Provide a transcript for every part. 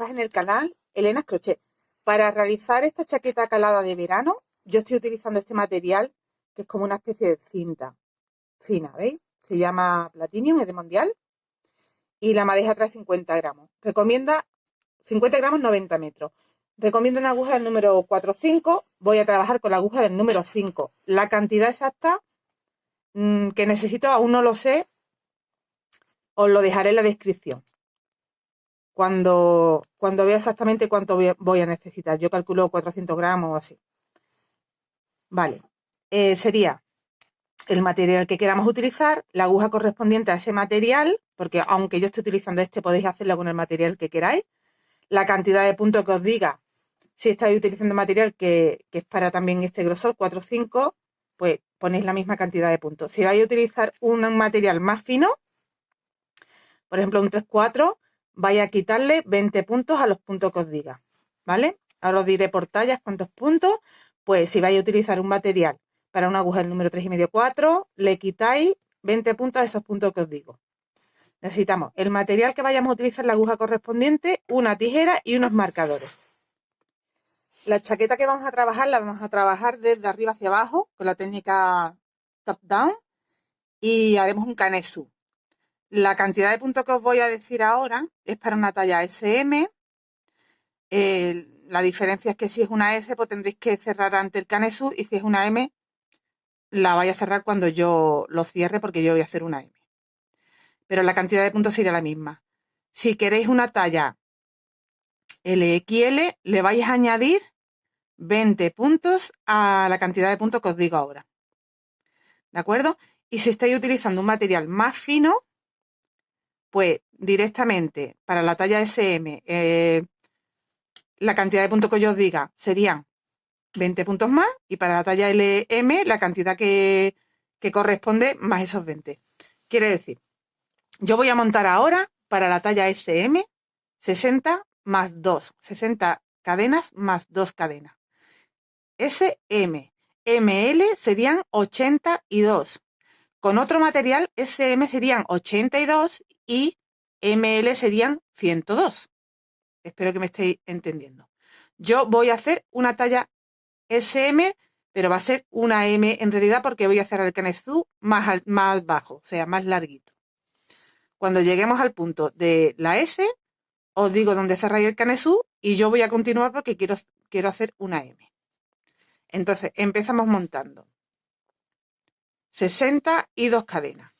estás en el canal Elena's Crochet. Para realizar esta chaqueta calada de verano, yo estoy utilizando este material que es como una especie de cinta fina, ¿veis? Se llama Platinum, es de Mondial. Y la madeja trae 50 gramos. Recomienda 50 gramos 90 metros. Recomiendo una aguja del número 4 o 5. Voy a trabajar con la aguja del número 5. La cantidad exacta que necesito aún no lo sé. Os lo dejaré en la descripción. Cuando vea exactamente cuánto voy a necesitar. Yo calculo 400 gramos o así. Vale. Sería el material que queramos utilizar, la aguja correspondiente a ese material, porque aunque yo esté utilizando este, podéis hacerlo con el material que queráis. La cantidad de puntos que os diga, si estáis utilizando material que es para también este grosor, 4 o 5, pues ponéis la misma cantidad de puntos. Si vais a utilizar un material más fino, por ejemplo un 3-4, vais a quitarle 20 puntos a los puntos que os diga, ¿vale? Ahora os diré por tallas cuántos puntos. Pues si vais a utilizar un material para una aguja del número 3,5-4, le quitáis 20 puntos a esos puntos que os digo. Necesitamos el material que vayamos a utilizar, la aguja correspondiente, una tijera y unos marcadores. La chaqueta que vamos a trabajar, la vamos a trabajar desde arriba hacia abajo, con la técnica top down, y haremos un canesú. La cantidad de puntos que os voy a decir ahora es para una talla SM. La diferencia es que si es una S, pues tendréis que cerrar ante el canesú, y si es una M, la vais a cerrar cuando yo lo cierre, porque yo voy a hacer una M. Pero la cantidad de puntos sería la misma. Si queréis una talla LXL, le vais a añadir 20 puntos a la cantidad de puntos que os digo ahora. ¿De acuerdo? Y si estáis utilizando un material más fino, pues directamente para la talla SM, la cantidad de puntos que yo os diga serían 20 puntos más, y para la talla LM la cantidad que corresponde más esos 20. Quiere decir, yo voy a montar ahora para la talla SM 60 más 2, 60 cadenas más 2 cadenas. SM, ML serían 82. Con otro material, SM serían 82 y ML serían 102. Espero que me estéis entendiendo. Yo voy a hacer una talla SM, pero va a ser una M en realidad, porque voy a cerrar el canesú más bajo, o sea, más larguito. Cuando lleguemos al punto de la S, os digo dónde cerráis el canesú y yo voy a continuar porque quiero hacer una M. Entonces, empezamos montando 62 cadenas.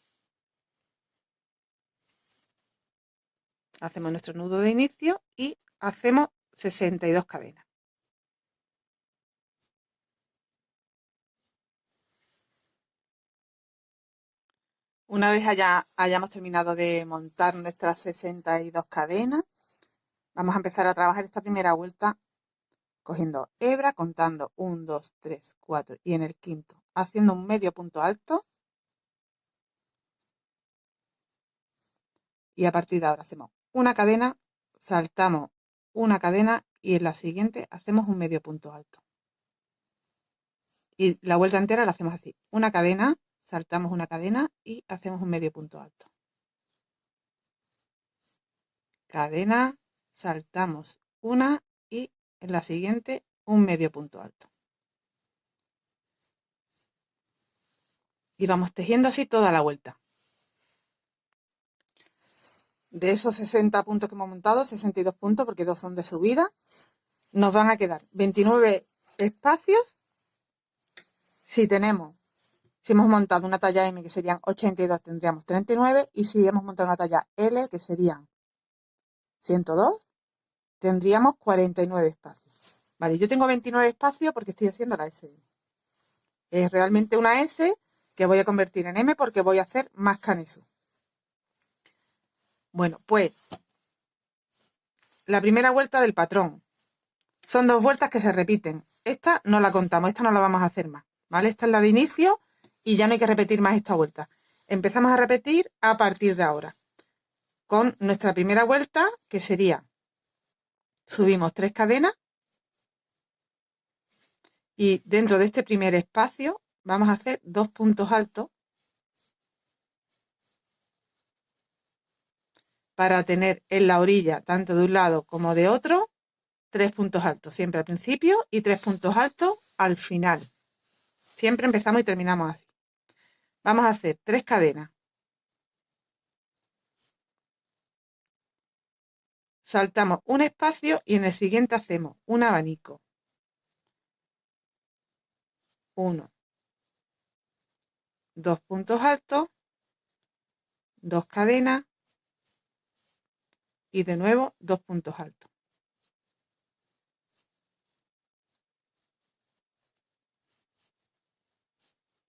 Hacemos nuestro nudo de inicio y hacemos 62 cadenas. Una vez hayamos terminado de montar nuestras 62 cadenas, vamos a empezar a trabajar esta primera vuelta cogiendo hebra, contando 1, 2, 3, 4 y en el quinto haciendo un medio punto alto, y a partir de ahora hacemos una cadena, saltamos una cadena y en la siguiente hacemos un medio punto alto. Y la vuelta entera la hacemos así: una cadena, saltamos una cadena y hacemos un medio punto alto. Cadena, saltamos una y en la siguiente un medio punto alto. Y vamos tejiendo así toda la vuelta. De esos 60 puntos que hemos montado, 62 puntos, porque 2 son de subida, nos van a quedar 29 espacios. Si hemos montado una talla M, que serían 82, tendríamos 39, y si hemos montado una talla L, que serían 102, tendríamos 49 espacios. Vale, yo tengo 29 espacios porque estoy haciendo la SM. Es realmente una S que voy a convertir en M porque voy a hacer más canesú. Bueno, pues la primera vuelta del patrón. Son 2 vueltas que se repiten. Esta no la contamos, esta no la vamos a hacer más, ¿vale? Esta es la de inicio y ya no hay que repetir más esta vuelta. Empezamos a repetir a partir de ahora con nuestra primera vuelta, que sería: subimos 3 cadenas y dentro de este primer espacio vamos a hacer 2 puntos altos para tener en la orilla, tanto de un lado como de otro, 3 puntos altos, siempre al principio y 3 puntos altos al final. Siempre empezamos y terminamos así. Vamos a hacer 3 cadenas. Saltamos un espacio y en el siguiente hacemos un abanico. 1, 2 puntos altos, 2 cadenas y de nuevo 2 puntos altos.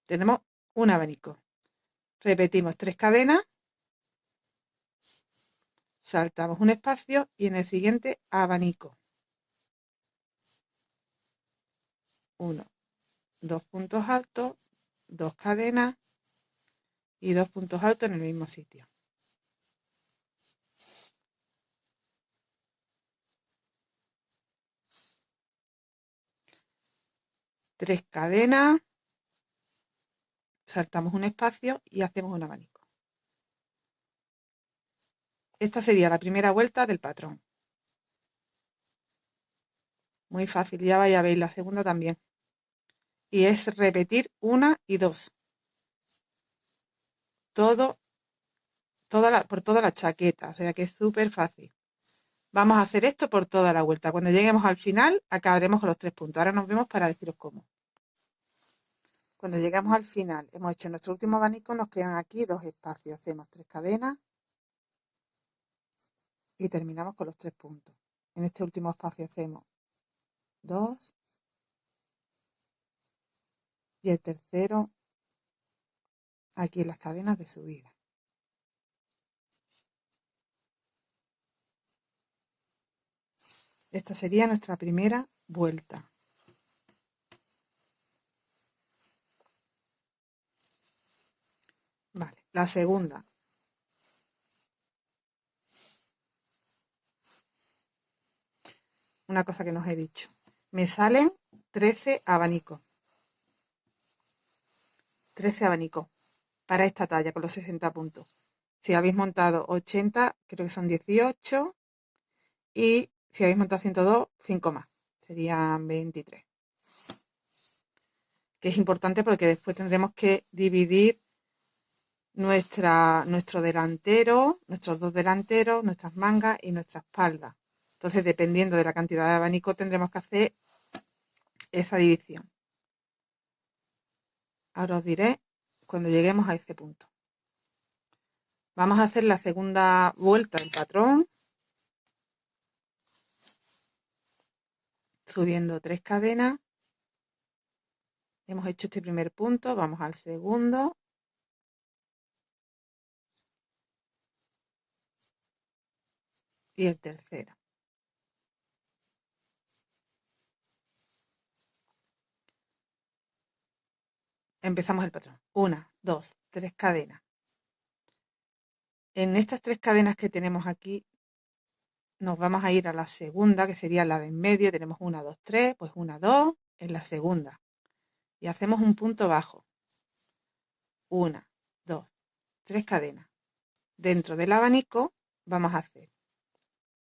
Tenemos un abanico. Repetimos 3 cadenas, saltamos un espacio y en el siguiente abanico. 1, 2 puntos altos, 2 cadenas y 2 puntos altos en el mismo sitio. Tres cadenas, saltamos un espacio y hacemos un abanico. Esta sería la primera vuelta del patrón. Muy fácil, ya vais a ver la segunda también. Y es repetir 1 y 2. Por toda la chaqueta, o sea que es súper fácil. Vamos a hacer esto por toda la vuelta. Cuando lleguemos al final, acabaremos con los 3 puntos. Ahora nos vemos para deciros cómo. Cuando llegamos al final, hemos hecho nuestro último abanico, nos quedan aquí 2 espacios. Hacemos 3 cadenas y terminamos con los 3 puntos. En este último espacio hacemos 2 y el tercero aquí en las cadenas de subida. Esta sería nuestra primera vuelta. Vale, la segunda. Una cosa que nos he dicho. Me salen 13 abanicos. 13 abanicos para esta talla con los 60 puntos. Si habéis montado 80, creo que son 18. Y si habéis montado 102, 5 más. Serían 23. Que es importante porque después tendremos que dividir nuestro delantero, nuestros 2 delanteros, nuestras mangas y nuestra espalda. Entonces, dependiendo de la cantidad de abanico, tendremos que hacer esa división. Ahora os diré cuando lleguemos a ese punto. Vamos a hacer la segunda vuelta del patrón, subiendo 3 cadenas. Hemos hecho este primer punto, vamos al segundo. Y el tercero. Empezamos el patrón. 1, 2, 3 cadenas. En estas 3 cadenas que tenemos aquí, nos vamos a ir a la segunda, que sería la de en medio. Tenemos 1, 2, 3, pues 1, 2 en la segunda. Y hacemos un punto bajo. 1, 2, 3 cadenas. Dentro del abanico vamos a hacer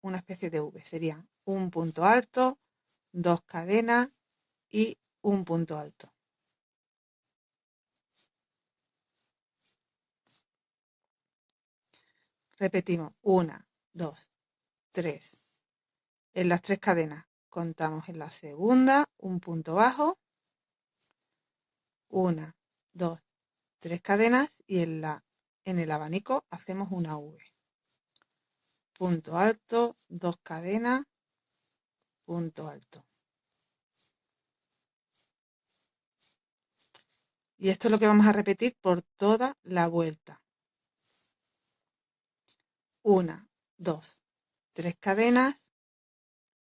una especie de V. Sería un punto alto, 2 cadenas y un punto alto. Repetimos. 1, 2, 3. En las 3 cadenas contamos en la segunda un punto bajo, 1, 2, 3 cadenas y en el abanico hacemos una V. Punto alto, 2 cadenas, punto alto. Y esto es lo que vamos a repetir por toda la vuelta. 1, 2, 3 cadenas,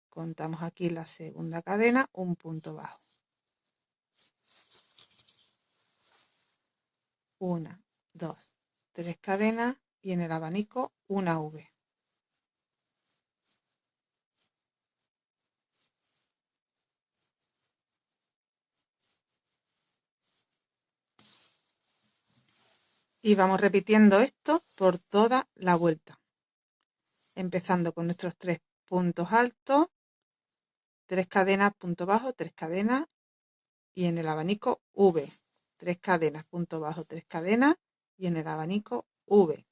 contamos aquí la segunda cadena, un punto bajo. 1, 2, 3 cadenas y en el abanico una V. Y vamos repitiendo esto por toda la vuelta. empezando con nuestros 3 puntos altos, 3 cadenas, punto bajo, 3 cadenas y en el abanico V, 3 cadenas, punto bajo, 3 cadenas y en el abanico V.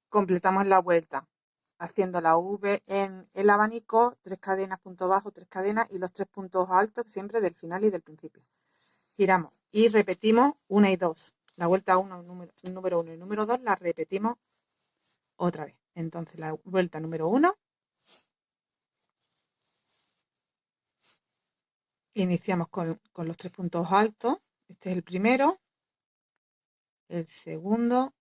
Completamos la vuelta haciendo la V en el abanico, 3 cadenas, punto bajo, 3 cadenas y los 3 puntos altos siempre del final y del principio. Giramos y repetimos 1 y 2. La vuelta 1, número 1 y número 2 la repetimos otra vez. Entonces la vuelta número 1, iniciamos con los 3 puntos altos. Este es el primero, el segundo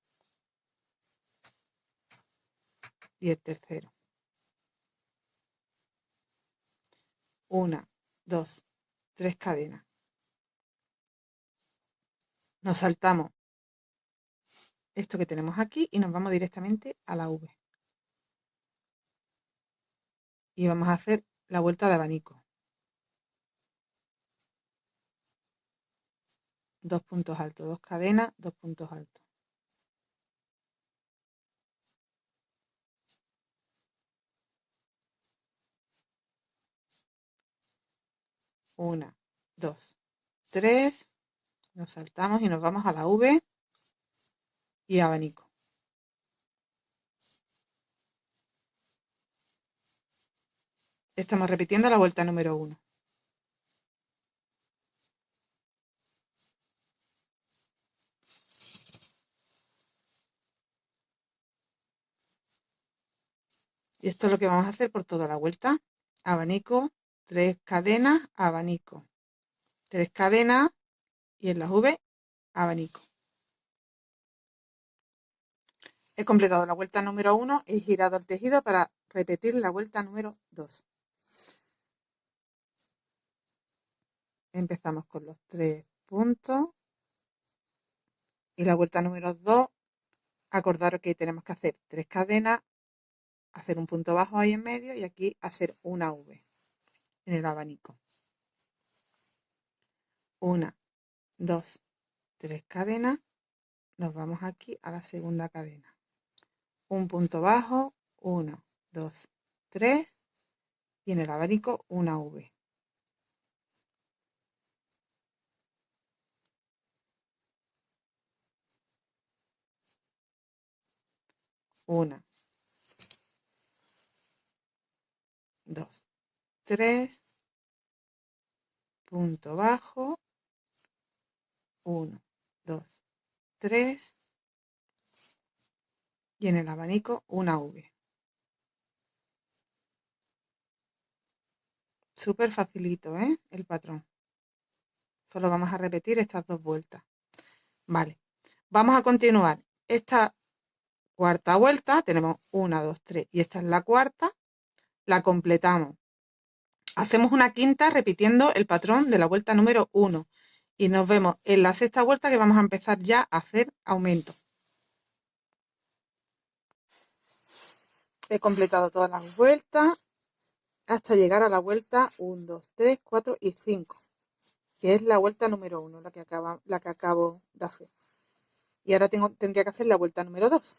y el tercero. 1, 2, 3 cadenas. Nos saltamos esto que tenemos aquí y nos vamos directamente a la V. Y vamos a hacer la vuelta de abanico. 2 puntos altos, 2 cadenas, 2 puntos altos. 1, 2, 3. Nos saltamos y nos vamos a la V y abanico. Estamos repitiendo la vuelta número 1. Y esto es lo que vamos a hacer por toda la vuelta. Abanico, 3 cadenas, abanico. 3 cadenas y en las V, abanico. He completado la vuelta número 1 y he girado el tejido para repetir la vuelta número 2. Empezamos con los 3 puntos y la vuelta número 2, acordaros que tenemos que hacer 3 cadenas, hacer un punto bajo ahí en medio y aquí hacer una V en el abanico. 1, 2, 3 cadenas, nos vamos aquí a la segunda cadena. Un punto bajo, 1, 2, 3 y en el abanico una V. 1, 2, 3, punto bajo, 1, 2, 3 y en el abanico una V. Súper facilito, ¿eh? El patrón. Solo vamos a repetir estas 2 vueltas. Vale, vamos a continuar. Esta cuarta vuelta, tenemos 1, 2, 3 y esta es la cuarta, la completamos. Hacemos una quinta repitiendo el patrón de la vuelta número 1 y nos vemos en la sexta vuelta que vamos a empezar ya a hacer aumento. He completado todas las vueltas hasta llegar a la vuelta 1, 2, 3, 4 y 5, que es la vuelta número 1, la que acabo de hacer. Y ahora tendría que hacer la vuelta número 2.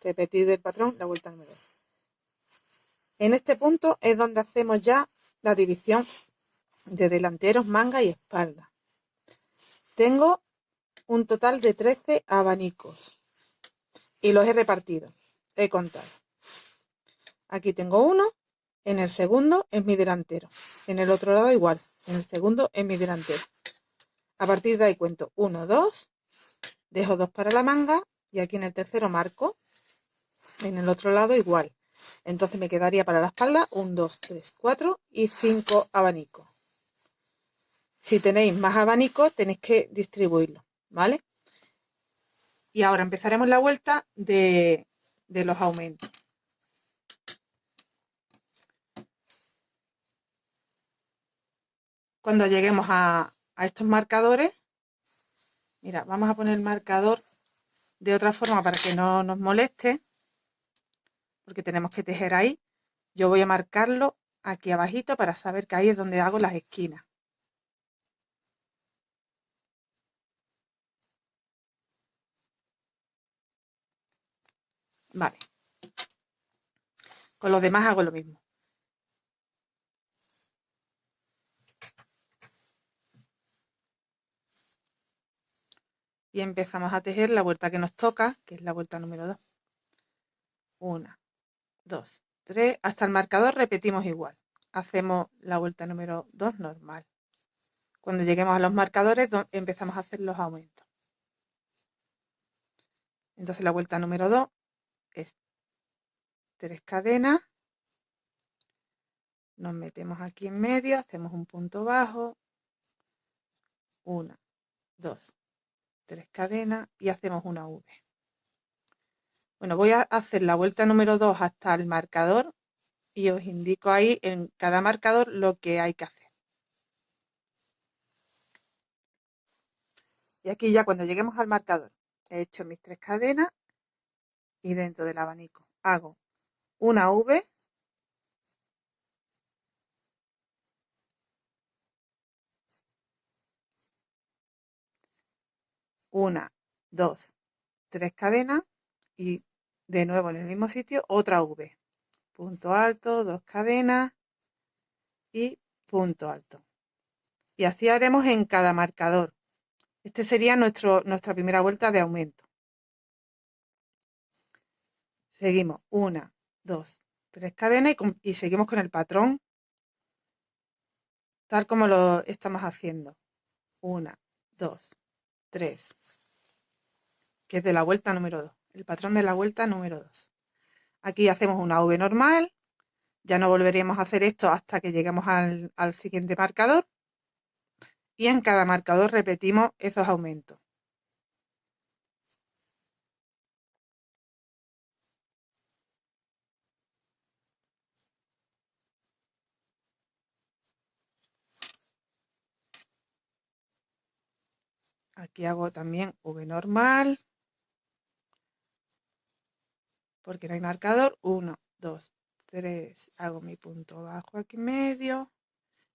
Repetir el patrón, la vuelta número 2. En este punto es donde hacemos ya la división de delanteros, manga y espalda. Tengo un total de 13 abanicos y los he repartido. He contado. Aquí tengo uno, en el segundo es mi delantero. En el otro lado igual, en el segundo es mi delantero. A partir de ahí cuento 1, 2, dejo 2 para la manga y aquí en el tercero marco. En el otro lado igual. Entonces me quedaría para la espalda 1, 2, 3, 4 y 5 abanicos. Si tenéis más abanicos tenéis que distribuirlo, ¿vale? Y ahora empezaremos la vuelta de los aumentos. Cuando lleguemos a estos marcadores, mira, vamos a poner el marcador de otra forma para que no nos moleste, porque tenemos que tejer ahí. Yo voy a marcarlo aquí abajito para saber que ahí es donde hago las esquinas. Vale. Con los demás hago lo mismo. Y empezamos a tejer la vuelta que nos toca, que es la vuelta número 2. 1, 2, 3. Hasta el marcador repetimos igual. Hacemos la vuelta número 2 normal. Cuando lleguemos a los marcadores empezamos a hacer los aumentos. Entonces la vuelta número 2 es 3 cadenas. Nos metemos aquí en medio, hacemos un punto bajo. 1, 2, 3 cadenas y hacemos una V. Bueno, voy a hacer la vuelta número 2 hasta el marcador y os indico ahí en cada marcador lo que hay que hacer. Y aquí ya cuando lleguemos al marcador he hecho mis 3 cadenas y dentro del abanico hago una V, una, 2, 3 cadenas y de nuevo en el mismo sitio otra V. Punto alto, 2 cadenas y punto alto. Y así haremos en cada marcador. Este sería nuestra primera vuelta de aumento. Seguimos 1, 2, 3 cadenas y seguimos con el patrón tal como lo estamos haciendo. 1, 2, 3, que es de la vuelta número 2. El patrón de la vuelta número 2. Aquí hacemos una V normal. Ya no volveríamos a hacer esto hasta que lleguemos al siguiente marcador. Y en cada marcador repetimos esos aumentos. Aquí hago también V normal, porque no hay marcador. 1, 2, 3, hago mi punto bajo aquí en medio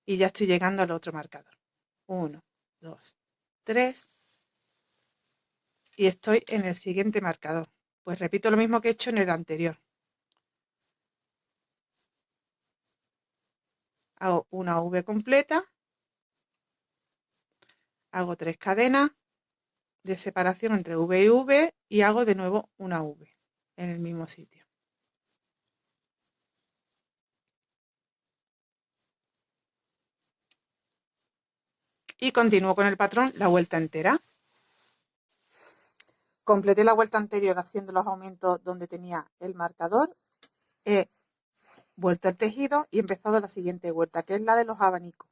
y ya estoy llegando al otro marcador. 1, 2, 3 y estoy en el siguiente marcador. Pues repito lo mismo que he hecho en el anterior. Hago una V completa, hago 3 cadenas de separación entre V y V y hago de nuevo una V en el mismo sitio. Y continúo con el patrón la vuelta entera. Completé la vuelta anterior haciendo los aumentos donde tenía el marcador. He vuelto el tejido y he empezado la siguiente vuelta, que es la de los abanicos.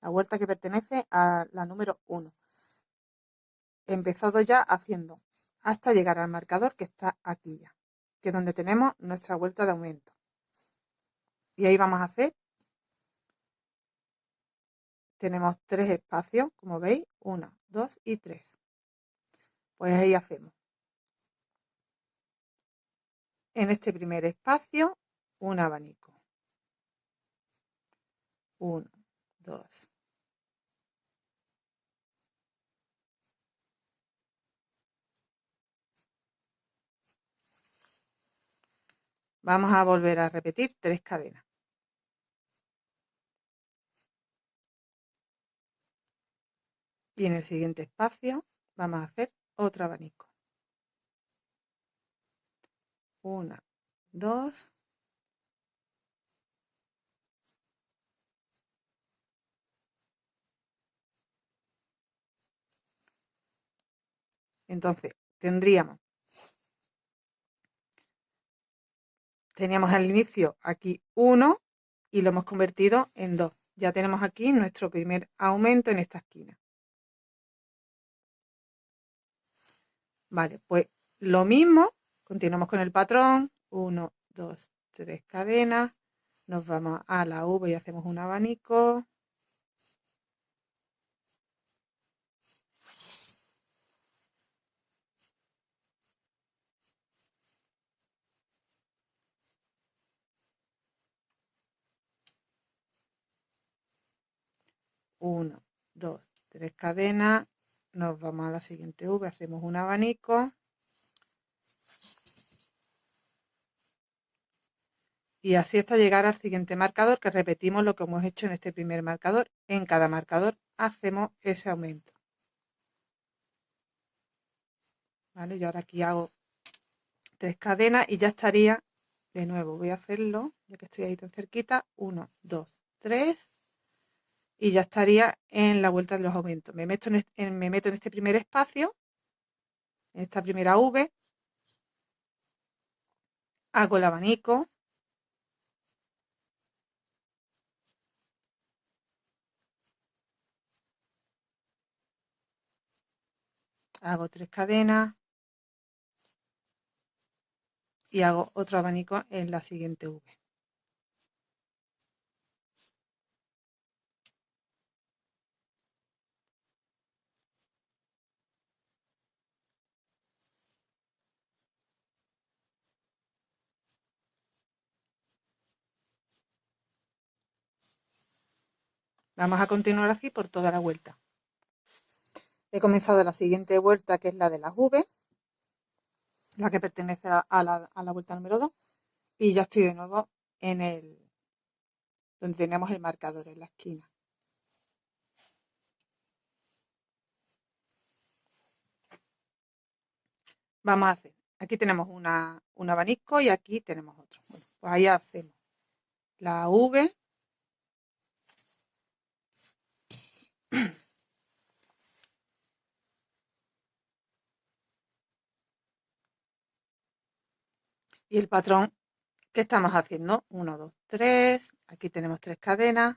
La vuelta que pertenece a la número 1. He empezado ya haciendo hasta llegar al marcador que está aquí ya, que es donde tenemos nuestra vuelta de aumento. Y ahí vamos a hacer, tenemos 3 espacios, como veis, 1, 2 y 3. Pues ahí hacemos. En este primer espacio, un abanico. 1, 2. Vamos a volver a repetir 3 cadenas. Y en el siguiente espacio vamos a hacer otro abanico. 1, 2. Entonces, teníamos al inicio aquí 1 y lo hemos convertido en 2. Ya tenemos aquí nuestro primer aumento en esta esquina. Vale, pues lo mismo, continuamos con el patrón. 1, 2, 3 cadenas. Nos vamos a la V y hacemos un abanico. 1, 2, 3 cadenas. Nos vamos a la siguiente V, hacemos un abanico. Y así hasta llegar al siguiente marcador, que repetimos lo que hemos hecho en este primer marcador. En cada marcador hacemos ese aumento. ¿Vale? Yo ahora aquí hago 3 cadenas y ya estaría, de nuevo voy a hacerlo, ya que estoy ahí tan cerquita, 1, 2, 3, y ya estaría en la vuelta de los aumentos. Me meto en este primer espacio, en esta primera V, hago el abanico, hago 3 cadenas y hago otro abanico en la siguiente V. Vamos a continuar así por toda la vuelta. He comenzado la siguiente vuelta, que es la de las V, la que pertenece a la vuelta número 2, y ya estoy de nuevo en donde tenemos el marcador en la esquina. Vamos a hacer, aquí tenemos un abanico y aquí tenemos otro. Bueno, pues ahí hacemos la V, y el patrón que estamos haciendo, 1, 2, 3, aquí tenemos 3 cadenas,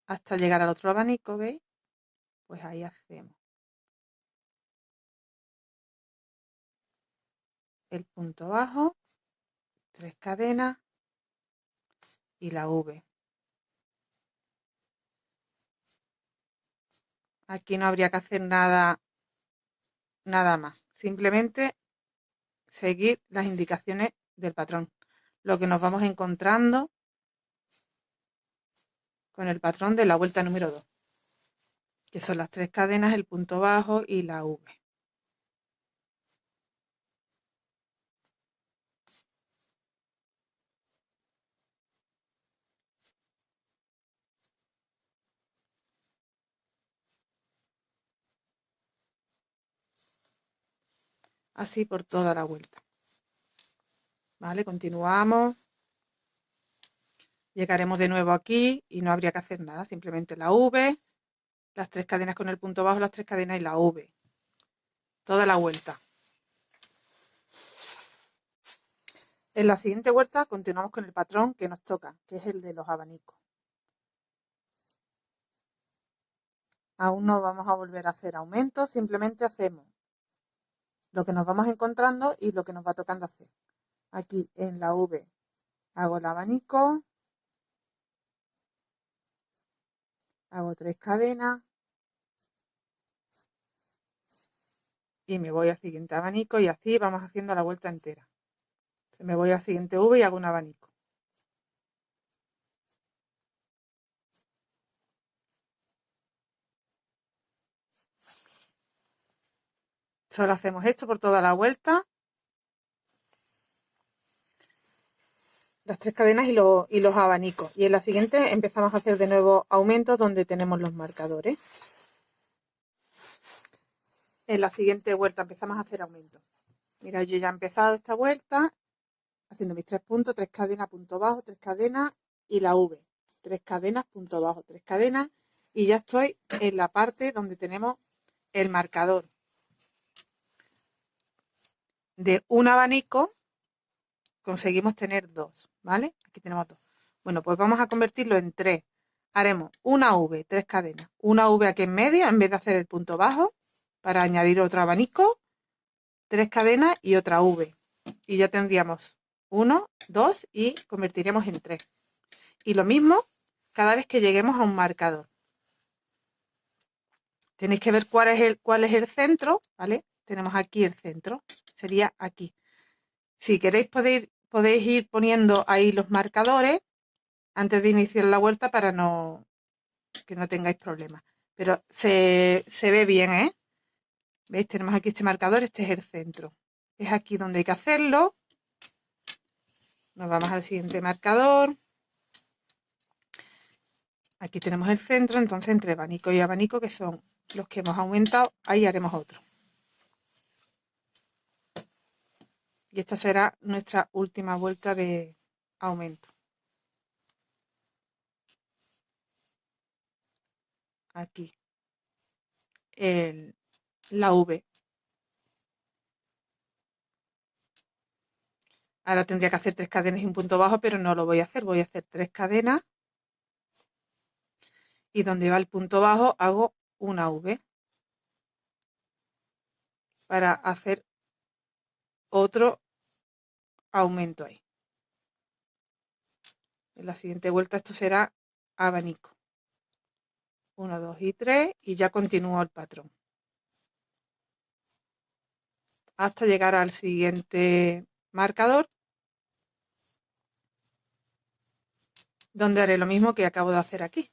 hasta llegar al otro abanico, ¿veis? Pues ahí hacemos el punto bajo, 3 cadenas y la V. Aquí no habría que hacer nada más, simplemente seguir las indicaciones del patrón, lo que nos vamos encontrando con el patrón de la vuelta número 2, que son las 3 cadenas, el punto bajo y la V. Así por toda la vuelta. ¿Vale? Continuamos. Llegaremos de nuevo aquí y no habría que hacer nada, simplemente la V, las 3 cadenas con el punto bajo, las 3 cadenas y la V. Toda la vuelta. En la siguiente vuelta continuamos con el patrón que nos toca, que es el de los abanicos. Aún no vamos a volver a hacer aumentos, simplemente hacemos lo que nos vamos encontrando y lo que nos va tocando hacer. Aquí en la V hago el abanico, hago 3 cadenas y me voy al siguiente abanico y así vamos haciendo la vuelta entera. Me voy al siguiente V y hago un abanico. Solo hacemos esto por toda la vuelta. Las 3 cadenas y los abanicos. Y en la siguiente empezamos a hacer de nuevo aumentos donde tenemos los marcadores. En la siguiente vuelta empezamos a hacer aumentos. Mira, yo ya he empezado esta vuelta haciendo mis 3 puntos, 3 cadenas, punto bajo, 3 cadenas y la V. 3 cadenas, punto bajo, 3 cadenas y ya estoy en la parte donde tenemos el marcador de un abanico. Conseguimos tener 2, ¿vale? Aquí tenemos 2. Bueno, pues vamos a convertirlo en 3. Haremos una V, 3 cadenas, una V aquí en medio en vez de hacer el punto bajo para añadir otro abanico, 3 cadenas y otra V. Y ya tendríamos 1, 2 y convertiremos en 3. Y lo mismo cada vez que lleguemos a un marcador. Tenéis que ver cuál es el centro, ¿vale? Tenemos aquí el centro, sería aquí. Si queréis podéis ir poniendo ahí los marcadores antes de iniciar la vuelta para que no tengáis problemas. Pero se ve bien, ¿eh? ¿Veis? Tenemos aquí este marcador, este es el centro. Es aquí donde hay que hacerlo. Nos vamos al siguiente marcador. Aquí tenemos el centro, entonces entre abanico y abanico, que son los que hemos aumentado, ahí haremos otro. Y esta será nuestra última vuelta de aumento. Aquí la V. Ahora tendría que hacer 3 cadenas y un punto bajo, pero no lo voy a hacer. Voy a hacer 3 cadenas y donde va el punto bajo hago una V para hacer otro aumento ahí. En la siguiente vuelta esto será abanico. 1, 2 y 3 y ya continúo el patrón. Hasta llegar al siguiente marcador, donde haré lo mismo que acabo de hacer aquí.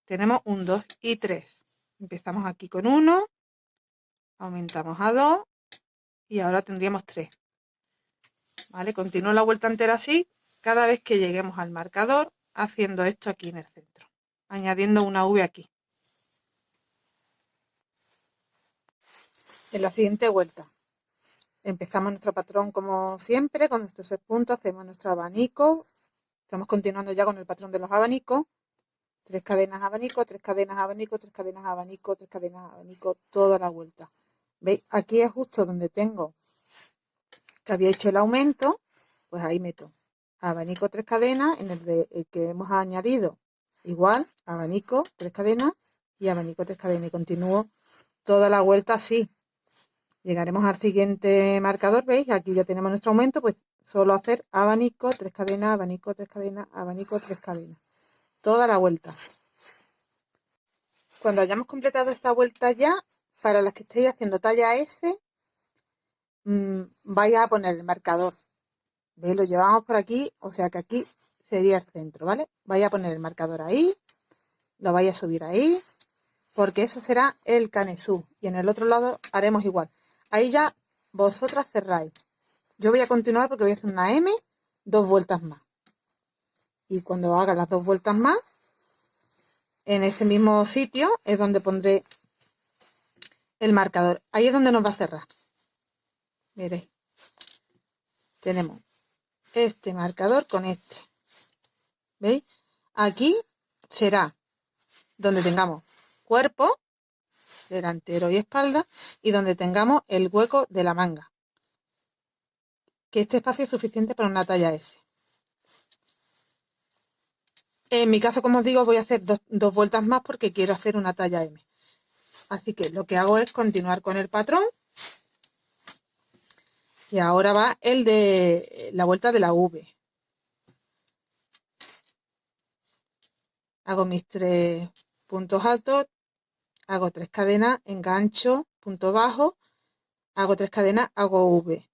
Tenemos un 2 y 3. Empezamos aquí con 1, aumentamos a 2 y ahora tendríamos 3. ¿Vale? Continúo la vuelta entera así, cada vez que lleguemos al marcador, haciendo esto aquí en el centro, añadiendo una V aquí. En la siguiente vuelta, empezamos nuestro patrón como siempre, con nuestros 6 puntos, hacemos nuestro abanico. Estamos continuando ya con el patrón de los abanicos. 3 cadenas abanico, 3 cadenas abanico, 3 cadenas abanico, 3 cadenas abanico, toda la vuelta. ¿Veis? Aquí es justo donde tengo que había hecho el aumento, pues ahí meto abanico 3 cadenas, en el que hemos añadido igual, abanico 3 cadenas y abanico 3 cadenas. Y continúo toda la vuelta así. Llegaremos al siguiente marcador, ¿veis? Aquí ya tenemos nuestro aumento, pues solo hacer abanico 3 cadenas, abanico 3 cadenas, abanico 3 cadenas. Toda la vuelta. Cuando hayamos completado esta vuelta ya, para las que estéis haciendo talla S, vais a poner el marcador. ¿Veis? Lo llevamos por aquí, o sea que aquí sería el centro, ¿vale? Vais a poner el marcador ahí, lo vais a subir ahí, porque eso será el canesú. Y en el otro lado haremos igual. Ahí ya vosotras cerráis. Yo voy a continuar porque voy a hacer una M, 2 vueltas más. Y cuando haga las 2 vueltas más, en ese mismo sitio es donde pondré el marcador. Ahí es donde nos va a cerrar. Veréis. Tenemos este marcador con este. ¿Veis? Aquí será donde tengamos cuerpo, delantero y espalda, y donde tengamos el hueco de la manga. Que este espacio es suficiente para una talla S. En mi caso, como os digo, voy a hacer dos vueltas más porque quiero hacer una talla M. Así que lo que hago es continuar con el patrón. Y ahora va el de la vuelta de la V. Hago mis 3 puntos altos, hago 3 cadenas, engancho, punto bajo, hago 3 cadenas, hago V.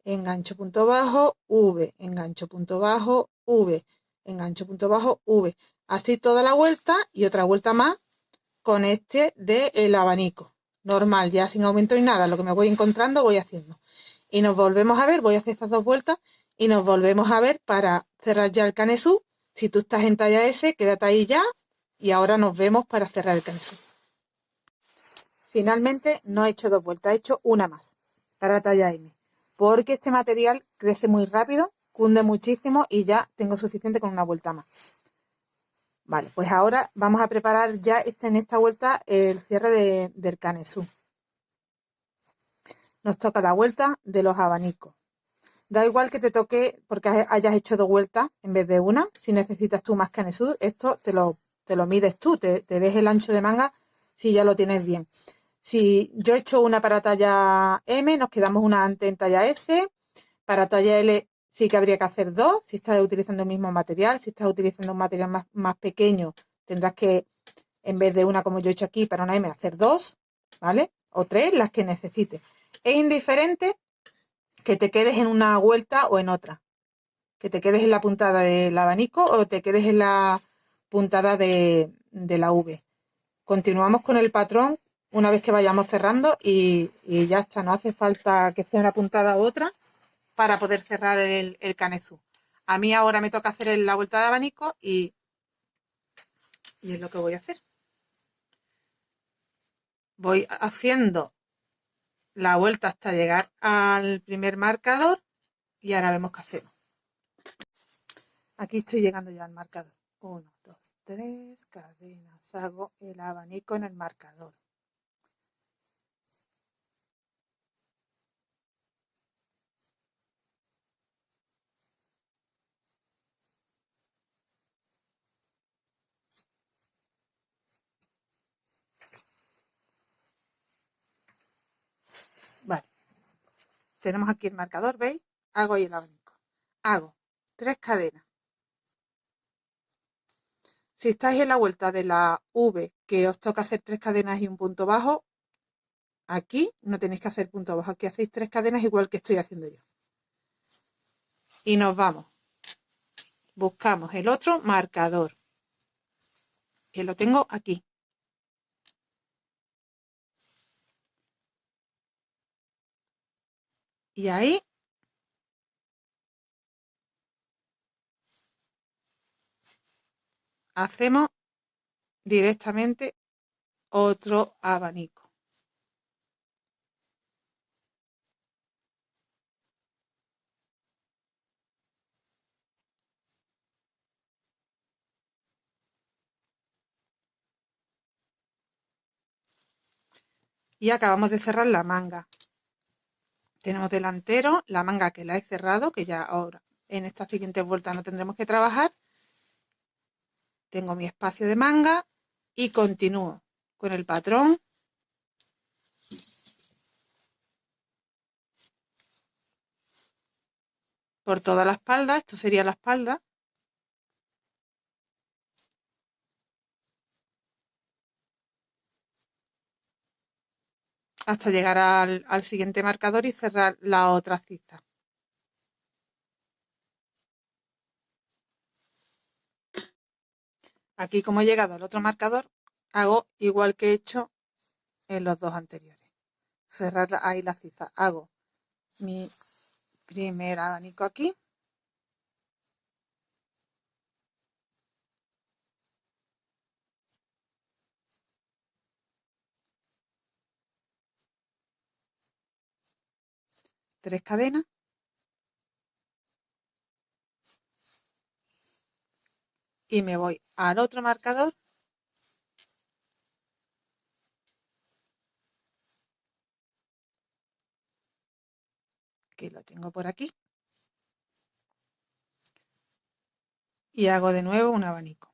Engancho, punto bajo, V. Engancho, punto bajo, V. Engancho, punto bajo, V. Así toda la vuelta y otra vuelta más con este del abanico. Normal, ya sin aumento ni nada. Lo que me voy encontrando voy haciendo. Y nos volvemos a ver, voy a hacer estas 2 vueltas y nos volvemos a ver para cerrar ya el canesú. Si tú estás en talla S, quédate ahí ya y ahora nos vemos para cerrar el canesú. Finalmente no he hecho 2 vueltas, he hecho una más para talla M. Porque este material crece muy rápido, cunde muchísimo y ya tengo suficiente con una vuelta más. Vale, pues ahora vamos a preparar ya en esta vuelta el cierre del canesú. Nos toca la vuelta de los abanicos. Da igual que te toque porque hayas hecho 2 vueltas en vez de una. Si necesitas tú más canesú, esto te lo mides tú, te ves el ancho de manga si ya lo tienes bien. Si yo he hecho una para talla M, nos quedamos una antes en talla S. Para talla L sí que habría que hacer 2, si estás utilizando el mismo material. Si estás utilizando un material más pequeño, tendrás que, en vez de una como yo he hecho aquí para una M, hacer 2, ¿vale? O 3, las que necesites. Es indiferente que te quedes en una vuelta o en otra. Que te quedes en la puntada del abanico o te quedes en la puntada de la V. Continuamos con el patrón una vez que vayamos cerrando y ya está, no hace falta que sea una puntada u otra para poder cerrar el canezú. A mí ahora me toca hacer la vuelta de abanico y es lo que voy a hacer. Voy haciendo la vuelta hasta llegar al primer marcador y ahora vemos qué hacemos. Aquí estoy llegando ya al marcador. 1, 2, 3 cadenas. Hago el abanico en el marcador. Vale. Tenemos aquí el marcador, ¿veis? Hago ahí el abanico. Hago 3 cadenas. Si estáis en la vuelta de la V, que os toca hacer 3 cadenas y un punto bajo, aquí no tenéis que hacer punto bajo, aquí hacéis 3 cadenas igual que estoy haciendo yo. Y nos vamos. Buscamos el otro marcador, que lo tengo aquí. Y ahí hacemos directamente otro abanico. Y acabamos de cerrar la manga. Tenemos delantero, la manga que la he cerrado, que ya ahora en esta siguiente vuelta no tendremos que trabajar. Tengo mi espacio de manga y continúo con el patrón por toda la espalda. Esto sería la espalda. Hasta llegar al siguiente marcador y cerrar la otra cinta. Aquí, como he llegado al otro marcador, hago igual que he hecho en los dos anteriores. Cerrar ahí la cinta. Hago mi primer abanico aquí. Tres cadenas. Y me voy al otro marcador, que lo tengo por aquí, y hago de nuevo un abanico.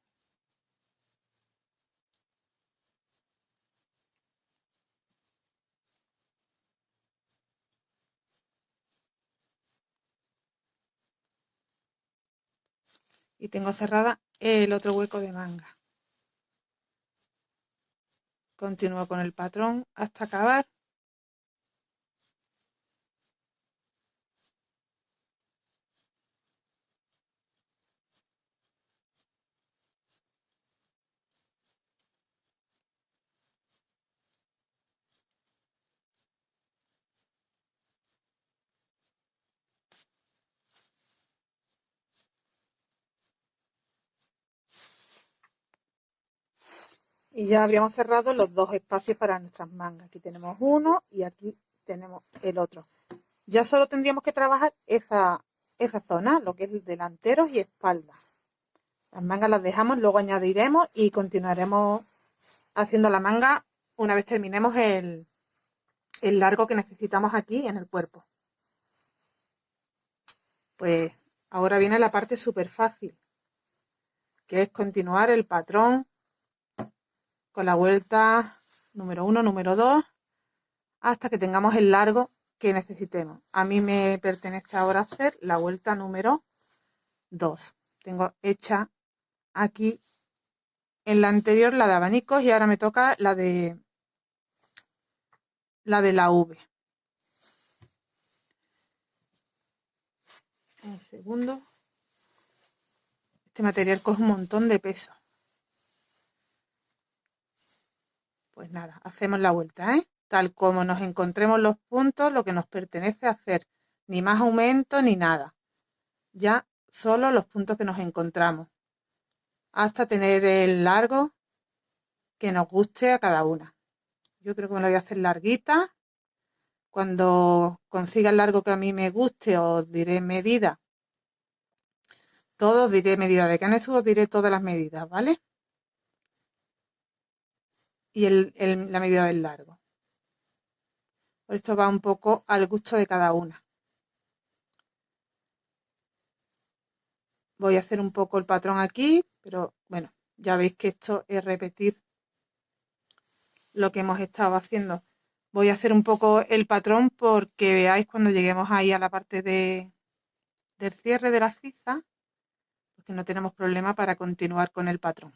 Y tengo cerrada el otro hueco de manga. Continúo con el patrón hasta acabar. Y ya habríamos cerrado los dos espacios para nuestras mangas. Aquí tenemos uno y aquí tenemos el otro. Ya solo tendríamos que trabajar esa zona, lo que es delanteros y espalda. Las mangas las dejamos, luego añadiremos y continuaremos haciendo la manga una vez terminemos el largo que necesitamos aquí en el cuerpo. Pues ahora viene la parte súper fácil, que es continuar el patrón con la vuelta número 1, número 2, hasta que tengamos el largo que necesitemos. A mí me pertenece ahora hacer la vuelta número 2. Tengo hecha aquí en la anterior la de abanicos y ahora me toca la de la V. Un segundo. Este material coge un montón de peso. Pues nada, hacemos la vuelta, ¿eh? Tal como nos encontremos los puntos, lo que nos pertenece hacer, ni más aumento ni nada. Ya solo los puntos que nos encontramos, hasta tener el largo que nos guste a cada una. Yo creo que me lo voy a hacer larguita. Cuando consiga el largo que a mí me guste, os diré medida. Todos diré medida de canezu, os diré todas las medidas, ¿vale? Y la medida del largo. Por esto va un poco al gusto de cada una. Voy a hacer un poco el patrón aquí, pero bueno, ya veis que esto es repetir lo que hemos estado haciendo. Voy a hacer un poco el patrón porque veáis cuando lleguemos ahí a la parte del cierre de la ciza, porque no tenemos problema para continuar con el patrón.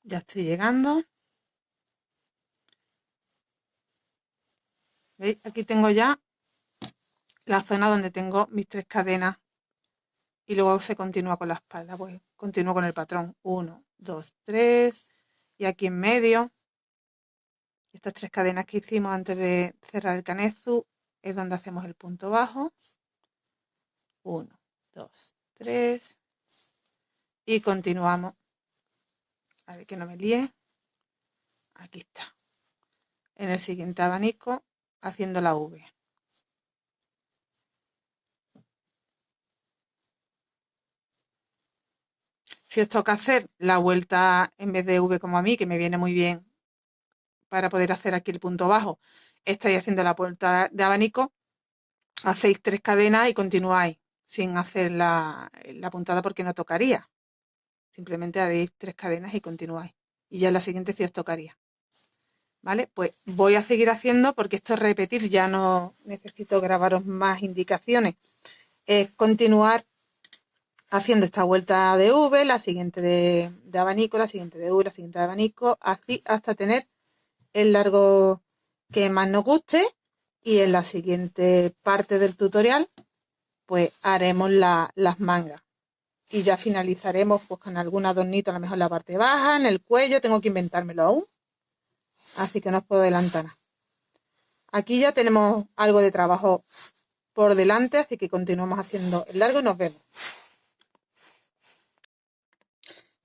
Ya estoy llegando. ¿Veis? Aquí tengo ya la zona donde tengo mis 3 cadenas y luego se continúa con la espalda. Pues continúo con el patrón 1, 2, 3 y aquí en medio, estas 3 cadenas que hicimos antes de cerrar el canezu es donde hacemos el punto bajo. 1, 2, 3 y continuamos. A ver que no me líe. Aquí está. En el siguiente abanico haciendo la V. Si os toca hacer la vuelta en vez de V como a mí, que me viene muy bien para poder hacer aquí el punto bajo, estáis haciendo la vuelta de abanico, hacéis 3 cadenas y continuáis sin hacer la puntada porque no tocaría. Simplemente haréis 3 cadenas y continuáis. Y ya en la siguiente sí os tocaría. ¿Vale? Pues voy a seguir haciendo porque esto es repetir, ya no necesito grabaros más indicaciones. Es continuar haciendo esta vuelta de V, la siguiente de abanico, la siguiente de V, la siguiente de abanico, así hasta tener el largo que más nos guste y en la siguiente parte del tutorial pues haremos las mangas y ya finalizaremos pues con algún adornito, a lo mejor en la parte baja, en el cuello, tengo que inventármelo aún, así que no os puedo adelantar nada. Aquí ya tenemos algo de trabajo por delante, así que continuamos haciendo el largo y nos vemos.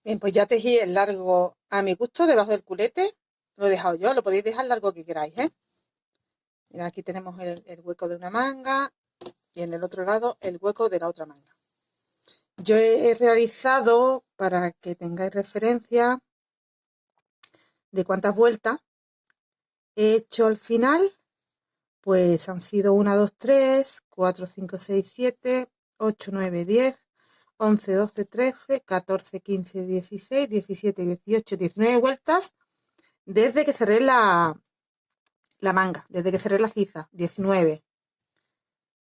Bien, pues ya tejí el largo a mi gusto debajo del culete. Lo he dejado yo, lo podéis dejar largo que queráis, ¿eh? Mira, aquí tenemos el hueco de una manga y en el otro lado el hueco de la otra manga. Yo he realizado, para que tengáis referencia de cuántas vueltas he hecho al final, pues han sido 1, 2, 3, 4, 5, 6, 7, 8, 9, 10, 11, 12, 13, 14, 15, 16, 17, 18, 19 vueltas desde que cerré la manga, desde que cerré la ciza, 19.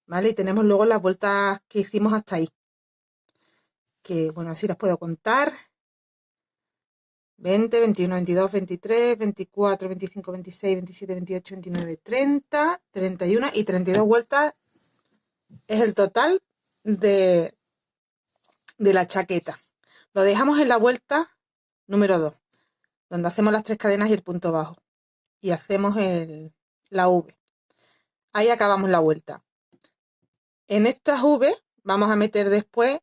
¿Vale? Y tenemos luego las vueltas que hicimos hasta ahí. Que, bueno, así las puedo contar. 20, 21, 22, 23, 24, 25, 26, 27, 28, 29, 30, 31 y 32 vueltas es el total de la chaqueta. Lo dejamos en la vuelta número 2, donde hacemos las 3 cadenas y el punto bajo. Y hacemos la V. Ahí acabamos la vuelta. En estas V vamos a meter después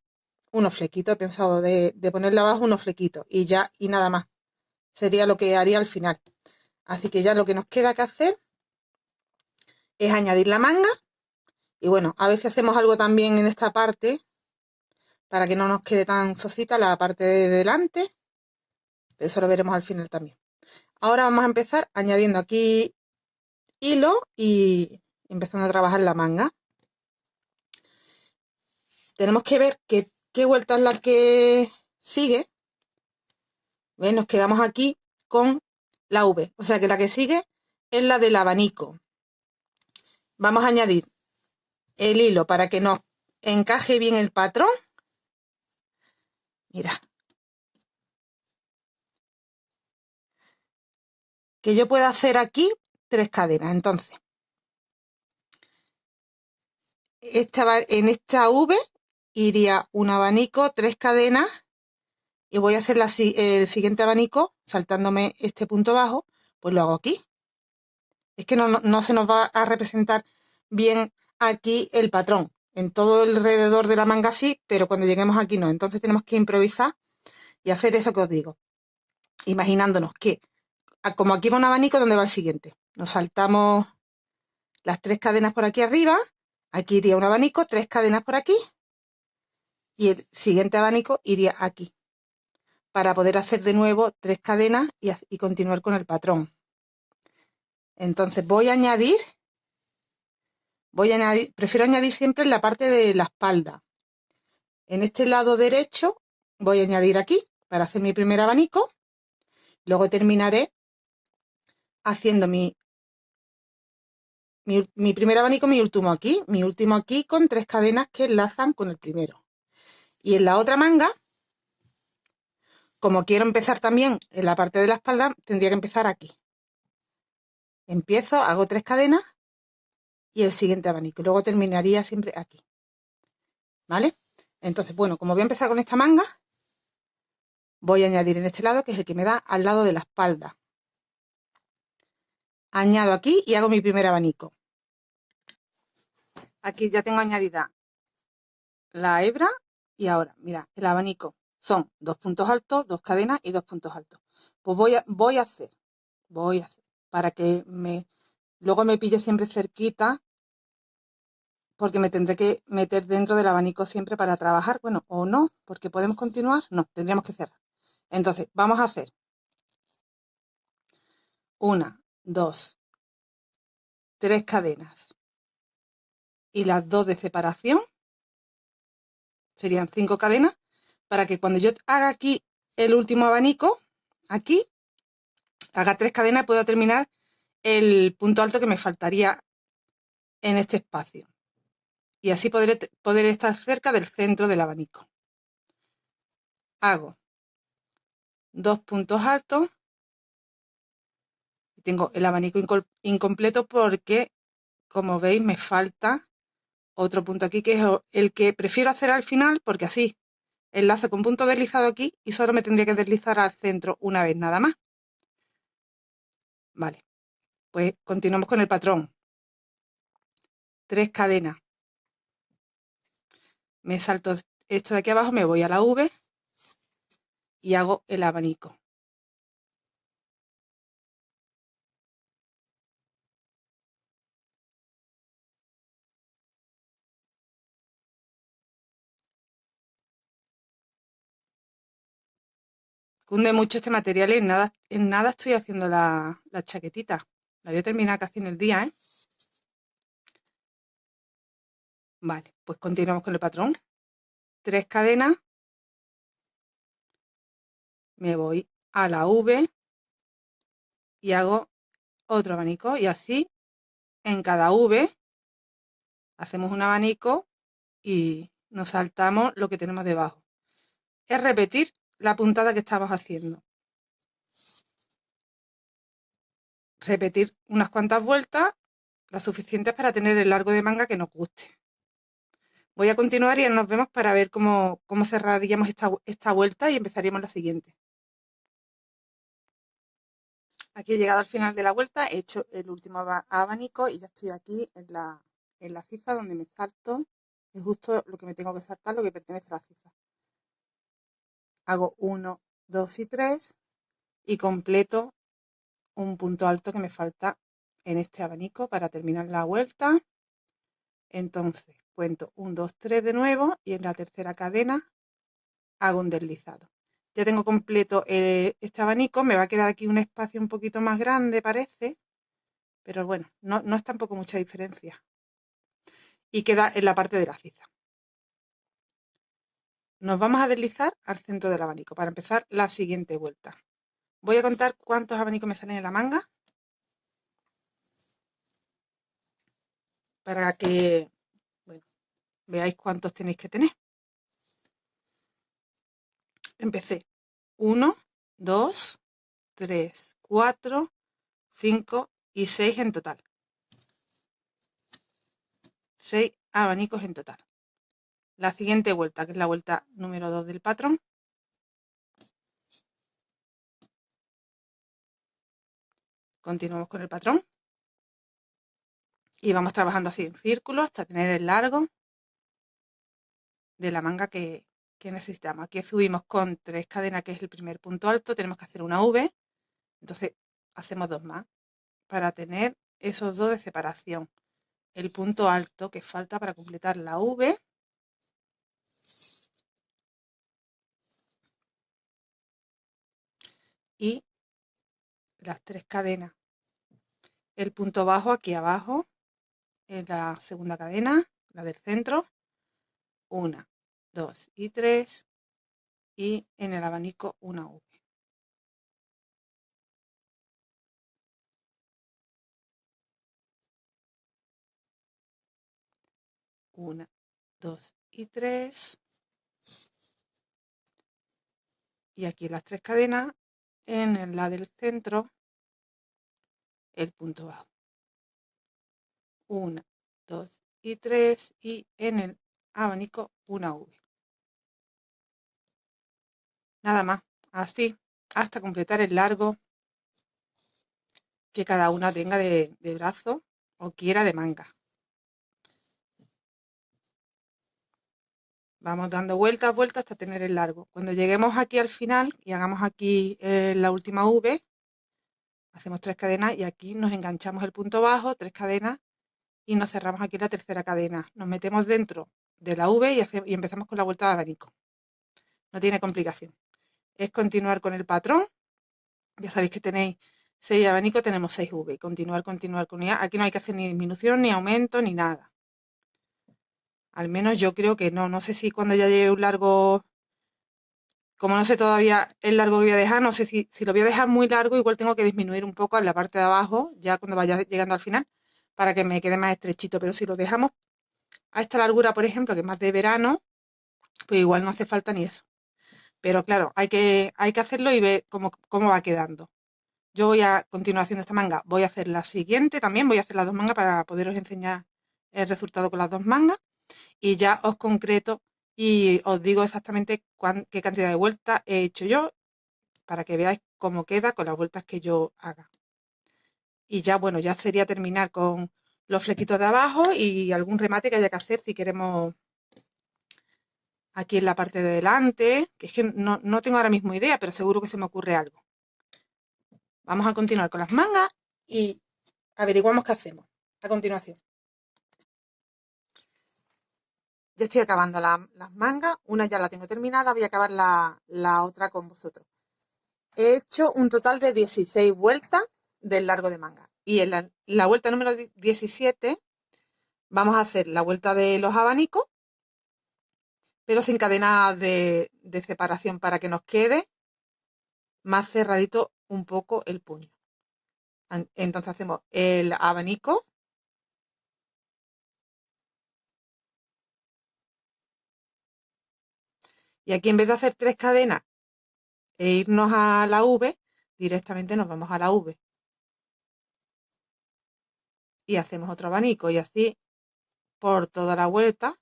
unos flequitos. He pensado de ponerle abajo unos flequitos y ya, y nada más. Sería lo que haría al final. Así que ya lo que nos queda que hacer es añadir la manga. Y bueno, a veces hacemos algo también en esta parte para que no nos quede tan sosita la parte de delante. Pero eso lo veremos al final también. Ahora vamos a empezar añadiendo aquí hilo y empezando a trabajar la manga. Tenemos que ver qué vuelta es la que sigue ¿Ves? Nos quedamos aquí con la V, o sea que la que sigue es la del abanico. Vamos a añadir el hilo para que nos encaje bien el patrón. Mira, que yo pueda hacer aquí 3 cadenas. Entonces, en esta V iría un abanico, 3 cadenas, y voy a hacer el siguiente abanico saltándome este punto bajo, pues lo hago aquí. Es que no se nos va a representar bien aquí el patrón. En todo alrededor de la manga sí, pero cuando lleguemos aquí no. Entonces tenemos que improvisar y hacer eso que os digo. Imaginándonos que, como aquí va un abanico, ¿dónde va el siguiente? Nos saltamos las 3 cadenas por aquí arriba. Aquí iría un abanico, 3 cadenas por aquí. Y el siguiente abanico iría aquí. Para poder hacer de nuevo 3 cadenas y continuar con el patrón. Entonces voy a añadir, prefiero añadir siempre en la parte de la espalda. En este lado derecho voy a añadir aquí para hacer mi primer abanico. Luego terminaré haciendo mi primer abanico, mi último aquí con 3 cadenas que enlazan con el primero. Y en la otra manga, como quiero empezar también en la parte de la espalda, tendría que empezar aquí. Empiezo, hago 3 cadenas y el siguiente abanico. Y luego terminaría siempre aquí. ¿Vale? Entonces, bueno, como voy a empezar con esta manga, voy a añadir en este lado, que es el que me da al lado de la espalda. Añado aquí y hago mi primer abanico. Aquí ya tengo añadida la hebra y ahora, mira, el abanico son 2 puntos altos, 2 cadenas y 2 puntos altos. Pues voy a hacer para que luego me pille siempre cerquita, porque me tendré que meter dentro del abanico siempre para trabajar. Bueno, o no, porque podemos continuar. No, tendríamos que cerrar. Entonces, vamos a hacer 1, 2, 3 cadenas y las 2 de separación. Serían 5 cadenas para que cuando yo haga aquí el último abanico, aquí, haga 3 cadenas y pueda terminar el punto alto que me faltaría en este espacio. Y así poder estar cerca del centro del abanico. Hago 2 puntos altos. Tengo el abanico incompleto porque, como veis, me falta otro punto aquí, que es el que prefiero hacer al final, porque así enlazo con punto deslizado aquí y solo me tendría que deslizar al centro una vez nada más. Vale, pues continuamos con el patrón. 3 cadenas. Me salto esto de aquí abajo, me voy a la V y hago el abanico. Cunde mucho este material y en nada estoy haciendo la chaquetita. La voy a terminar casi en el día, ¿eh? Vale, pues continuamos con el patrón. 3 cadenas. Me voy a la V y hago otro abanico. Y así, en cada V, hacemos un abanico y nos saltamos lo que tenemos debajo. Es repetir la puntada que estamos haciendo. Repetir unas cuantas vueltas, las suficientes para tener el largo de manga que nos guste. Voy a continuar y nos vemos para ver cómo cerraríamos esta vuelta y empezaríamos la siguiente. Aquí he llegado al final de la vuelta, he hecho el último abanico y ya estoy aquí en la ciza donde me salto. Es justo lo que me tengo que saltar, lo que pertenece a la ciza. Hago 1, 2 y 3 y completo un punto alto que me falta en este abanico para terminar la vuelta. Entonces cuento 1, 2, 3 de nuevo y en la tercera cadena hago un deslizado. Ya tengo completo este abanico, me va a quedar aquí un espacio un poquito más grande parece, pero bueno, no es tampoco mucha diferencia. Y queda en la parte de la ciza. Nos vamos a deslizar al centro del abanico para empezar la siguiente vuelta. Voy a contar cuántos abanicos me salen en la manga para que, bueno, veáis cuántos tenéis que tener. Empecé. 1, 2, 3, 4, 5 y 6 en total. 6 abanicos en total. La siguiente vuelta, que es la vuelta número 2 del patrón. Continuamos con el patrón. Y vamos trabajando así en círculos hasta tener el largo de la manga que necesitamos. Aquí subimos con 3 cadenas, que es el primer punto alto. Tenemos que hacer una V. Entonces hacemos 2 más para tener esos 2 de separación. El punto alto que falta para completar la V. Y las 3 cadenas. El punto bajo aquí abajo en la segunda cadena, la del centro. 1, 2 y 3. Y en el abanico una V. 1, 2 y 3. Y aquí las 3 cadenas, en la del centro, el punto bajo. 1, 2 y 3. Y en el abanico una V. Nada más, así, hasta completar el largo que cada una tenga de brazo o quiera de manga. Vamos dando vueltas, vueltas hasta tener el largo. Cuando lleguemos aquí al final y hagamos aquí la última V, hacemos 3 cadenas y aquí nos enganchamos el punto bajo, 3 cadenas, y nos cerramos aquí la tercera cadena. Nos metemos dentro de la V y empezamos con la vuelta de abanico. No tiene complicación. Es continuar con el patrón. Ya sabéis que tenéis 6 abanicos, tenemos 6 V. Continuar, continuar, continuar. Aquí no hay que hacer ni disminución, ni aumento, ni nada. Al menos yo creo que no. No sé si cuando ya lleve un largo, como no sé todavía el largo que voy a dejar, no sé si lo voy a dejar muy largo, igual tengo que disminuir un poco en la parte de abajo, ya cuando vaya llegando al final, para que me quede más estrechito. Pero si lo dejamos a esta largura, por ejemplo, que es más de verano, pues igual no hace falta ni eso. Pero claro, hay que hacerlo y ver cómo va quedando. Yo voy a continuar haciendo esta manga. Voy a hacer la siguiente también. Voy a hacer las 2 mangas para poderos enseñar el resultado con las 2 mangas. Y ya os concreto y os digo exactamente qué cantidad de vueltas he hecho yo para que veáis cómo queda con las vueltas que yo haga. Y ya, bueno, ya sería terminar con los flequitos de abajo y algún remate que haya que hacer si queremos aquí en la parte de delante, que es que no tengo ahora mismo idea, pero seguro que se me ocurre algo. Vamos a continuar con las mangas y averiguamos qué hacemos a continuación. Ya estoy acabando las mangas, una ya la tengo terminada, voy a acabar la otra con vosotros. He hecho un total de 16 vueltas del largo de manga. Y en la vuelta número 17 vamos a hacer la vuelta de los abanicos, pero sin cadenas de separación para que nos quede más cerradito un poco el puño. Entonces hacemos el abanico. Y aquí en vez de hacer 3 cadenas e irnos a la V, directamente nos vamos a la V. Y hacemos otro abanico y así por toda la vuelta,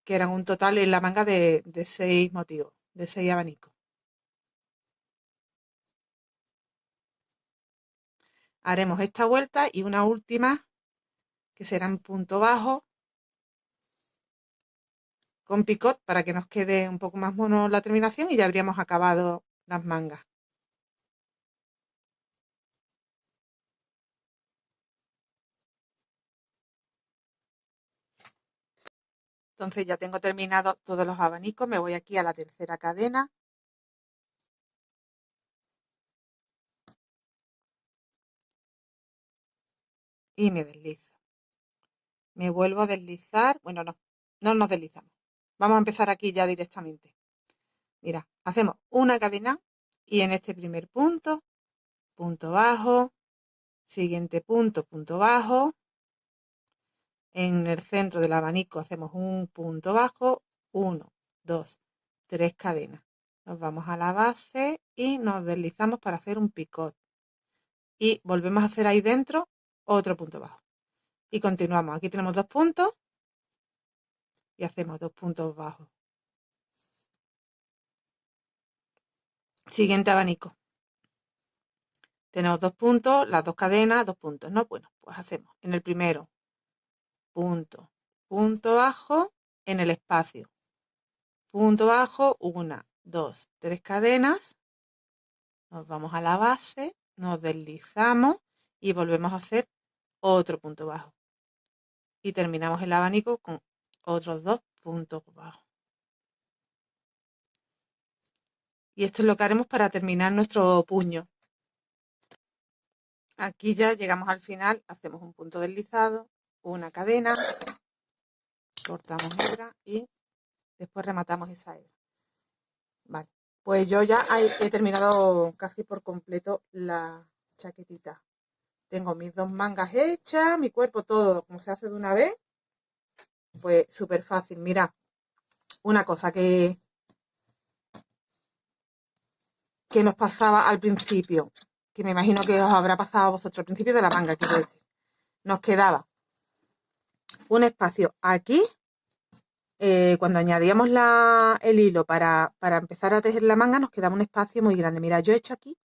que eran un total en la manga de 6 motivos, de 6 abanicos. Haremos esta vuelta y una última, que será en punto bajo, con picot para que nos quede un poco más mono la terminación y ya habríamos acabado las mangas. Entonces ya tengo terminado todos los abanicos, me voy aquí a la tercera cadena. Y me deslizo. Me vuelvo a deslizar. Bueno, no nos deslizamos. Vamos a empezar aquí ya directamente. Mira, hacemos una cadena Y en este primer punto, punto bajo, siguiente punto, punto bajo. En el centro del abanico hacemos un punto bajo, 1, 2, 3 cadenas. Nos vamos a la base y nos deslizamos para hacer un picot. Y volvemos a hacer ahí dentro otro punto bajo. Y continuamos. Aquí tenemos 2 puntos y hacemos 2 puntos bajos. Siguiente abanico. Tenemos 2 puntos, las 2 cadenas, 2 puntos, ¿no? Bueno, pues hacemos en el primero punto, punto bajo en el espacio. Punto bajo, 1, 2, 3 cadenas. Nos vamos a la base, nos deslizamos y volvemos a hacer otro punto bajo. Y terminamos el abanico con otros 2 puntos bajos. Y esto es lo que haremos para terminar nuestro puño. Aquí ya llegamos al final, hacemos un punto deslizado, una cadena, cortamos hebra y después rematamos esa hebra. Vale, pues yo ya he terminado casi por completo la chaquetita. Tengo mis 2 mangas hechas, mi cuerpo, todo como se hace de una vez. Pues súper fácil. Mira, una cosa que nos pasaba al principio, que me imagino que os habrá pasado a vosotros, al principio de la manga, quiero decir. Nos quedaba un espacio aquí, cuando añadíamos el hilo para empezar a tejer la manga, nos quedaba un espacio muy grande. Mira, yo he hecho aquí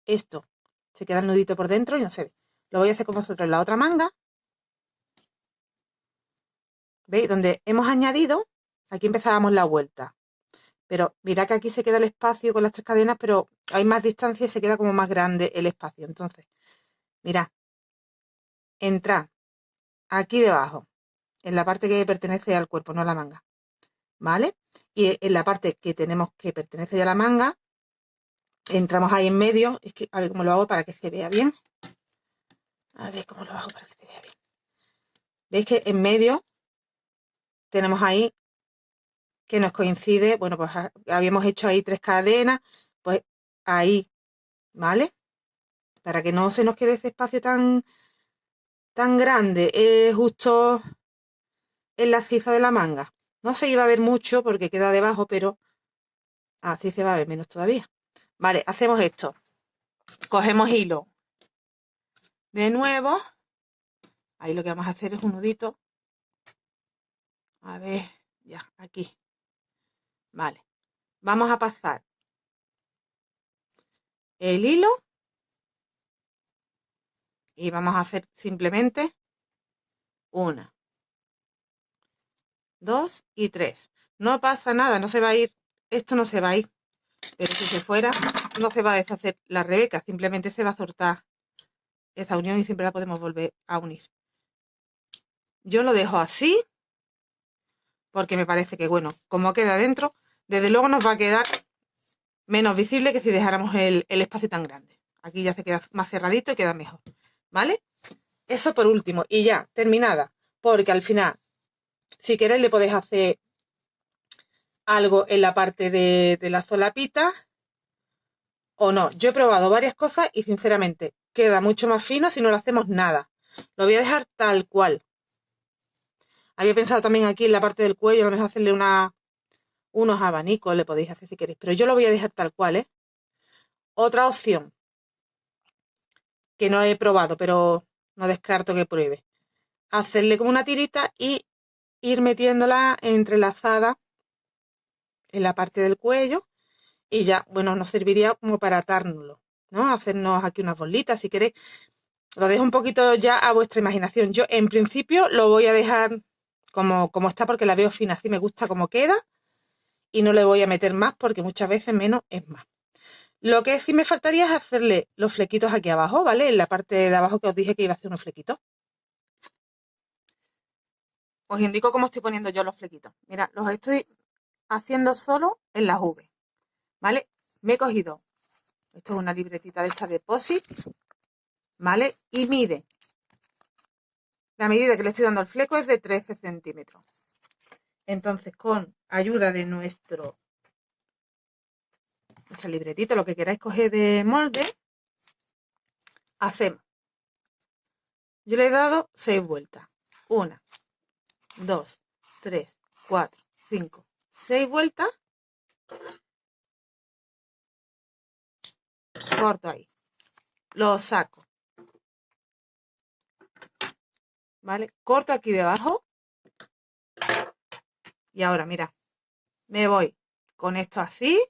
esto. Se queda el nudito por dentro y no se ve. Lo voy a hacer con vosotros en la otra manga. ¿Veis? Donde hemos añadido, aquí empezábamos la vuelta. Pero mirad que aquí se queda el espacio con las 3 cadenas, pero hay más distancia y se queda como más grande el espacio. Entonces, mirad, entrad aquí debajo, en la parte que pertenece al cuerpo, no a la manga, ¿vale? Y en la parte que tenemos que pertenece ya a la manga, entramos ahí en medio. Es que a ver cómo lo hago para que se vea bien. A ver cómo lo hago para que se vea bien. ¿Veis que en medio tenemos ahí que nos coincide? Bueno, pues habíamos hecho ahí 3 cadenas, pues ahí, ¿vale? Para que no se nos quede ese espacio tan grande, justo en la ciza de la manga. No se iba a ver mucho porque queda debajo, pero así se va a ver menos todavía. Vale, hacemos esto. Cogemos hilo de nuevo. Ahí lo que vamos a hacer es un nudito. A ver, ya, aquí. Vale. Vamos a pasar el hilo y vamos a hacer simplemente 1, 2 y 3. No pasa nada, no se va a ir. Esto no se va a ir. Pero si se fuera, no se va a deshacer la rebeca, simplemente se va a soltar esa unión y siempre la podemos volver a unir. Yo lo dejo así porque me parece que, bueno, como queda dentro, desde luego nos va a quedar menos visible que si dejáramos el espacio tan grande. Aquí ya se queda más cerradito y queda mejor, ¿vale? Eso por último. Y ya, terminada. Porque al final, si queréis, le podéis hacer algo en la parte de la solapita o no. Yo he probado varias cosas y sinceramente queda mucho más fino si no le hacemos nada. Lo voy a dejar tal cual. Había pensado también aquí en la parte del cuello, a lo mejor hacerle unos abanicos, le podéis hacer si queréis. Pero yo lo voy a dejar tal cual, ¿eh? Otra opción que no he probado, pero no descarto que pruebe. Hacerle como una tirita y ir metiéndola entrelazada en la parte del cuello y ya, bueno, nos serviría como para atárnoslo, ¿no? Hacernos aquí unas bolitas, si queréis. Lo dejo un poquito ya a vuestra imaginación. Yo, en principio, lo voy a dejar como está porque la veo fina. Así me gusta como queda y no le voy a meter más porque muchas veces menos es más. Lo que sí me faltaría es hacerle los flequitos aquí abajo, ¿vale? En la parte de abajo que os dije que iba a hacer unos flequitos. Os indico cómo estoy poniendo yo los flequitos. Mira, los estoy haciendo solo en las V, ¿vale? Me he cogido, esto es una libretita de esta de POSIT, ¿vale? Y mide, la medida que le estoy dando al fleco es de 13 centímetros. Entonces, con ayuda de nuestro nuestra libretita, lo que queráis coger de molde, hacemos. Yo le he dado 6 vueltas. 1, 2, 3, 4, 5, 6 vueltas. Corto ahí. Lo saco. ¿Vale? Corto aquí debajo. Y ahora, mira, me voy con esto así.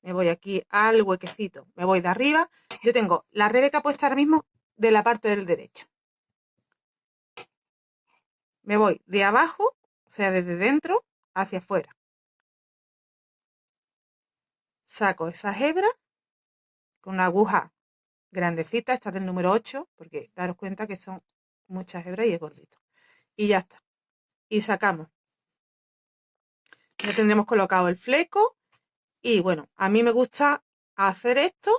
Me voy aquí al huequecito. Me voy de arriba. Yo tengo la Rebeca puesta ahora mismo de la parte del derecho. Me voy de abajo, o sea, desde dentro hacia afuera. Saco esas hebras con una aguja grandecita, esta es del número 8, porque daros cuenta que son muchas hebras y es gordito. Y ya está. Y sacamos. Ya tendremos colocado el fleco. Y bueno, a mí me gusta hacer esto.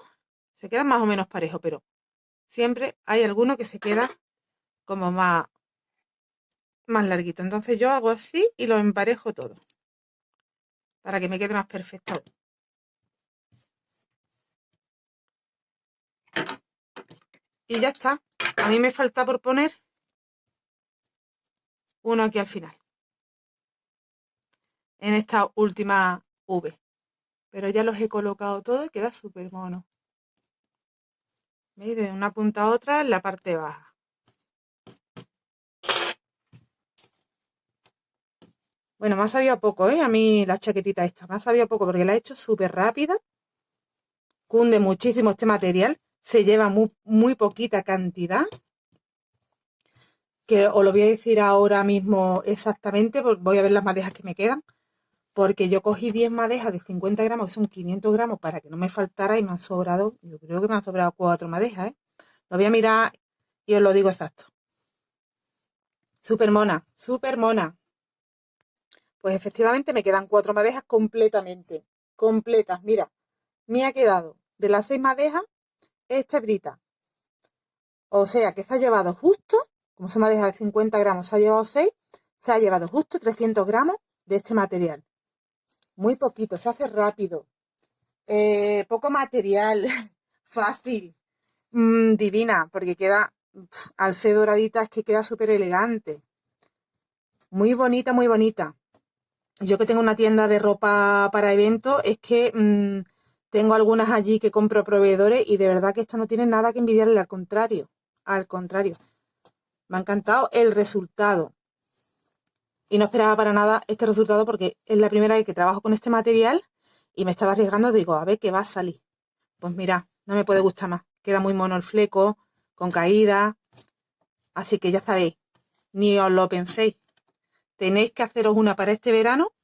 Se queda más o menos parejo, pero siempre hay alguno que se queda como más larguito. Entonces yo hago así y lo emparejo todo. Para que me quede más perfecto. Y ya está. A mí me falta por poner uno aquí al final. En esta última V. Pero ya los he colocado todos y queda súper mono. ¿Veis? De una punta a otra en la parte baja. Bueno, me ha sabido a poco, ¿eh? A mí la chaquetita esta. Me ha sabido a poco porque la he hecho súper rápida. Cunde muchísimo este material. Se lleva muy poquita cantidad. Que os lo voy a decir ahora mismo exactamente. Voy a ver las madejas que me quedan. Porque yo cogí 10 madejas de 50 gramos, que son 500 gramos, para que no me faltara y me han sobrado, yo creo que me han sobrado 4 madejas, ¿eh? Lo voy a mirar y os lo digo exacto. Súper mona, súper mona. Pues efectivamente me quedan 4 madejas completamente, completas. Mira, me ha quedado de las 6 madejas esta hebrita. O sea que se ha llevado justo, como son madejas de 50 gramos, se ha llevado 6, se ha llevado justo 300 gramos de este material. Muy poquito, se hace rápido. Poco material, fácil, divina, porque queda, al ser doradita, es que queda súper elegante. Muy bonita, muy bonita. Yo que tengo una tienda de ropa para eventos, es que tengo algunas allí que compro proveedores y de verdad que esto no tiene nada que envidiarle, al contrario. Al contrario. Me ha encantado el resultado. Y no esperaba para nada este resultado porque es la primera vez que trabajo con este material y me estaba arriesgando, digo, a ver qué va a salir. Pues mira, no me puede gustar más. Queda muy mono el fleco, con caída. Así que ya sabéis, ni os lo penséis. Tenéis que haceros una para este verano,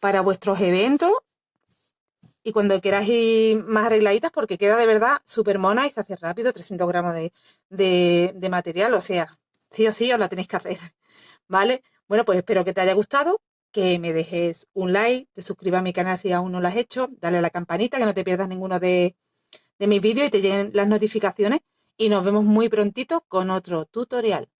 para vuestros eventos y cuando queráis ir más arregladitas, porque queda de verdad súper mona y se hace rápido, 300 gramos de material. O sea, sí o sí os la tenéis que hacer. ¿Vale? Bueno, pues espero que te haya gustado, que me dejes un like, te suscribas a mi canal si aún no lo has hecho, dale a la campanita que no te pierdas ninguno de mis vídeos y te lleguen las notificaciones y nos vemos muy prontito con otro tutorial.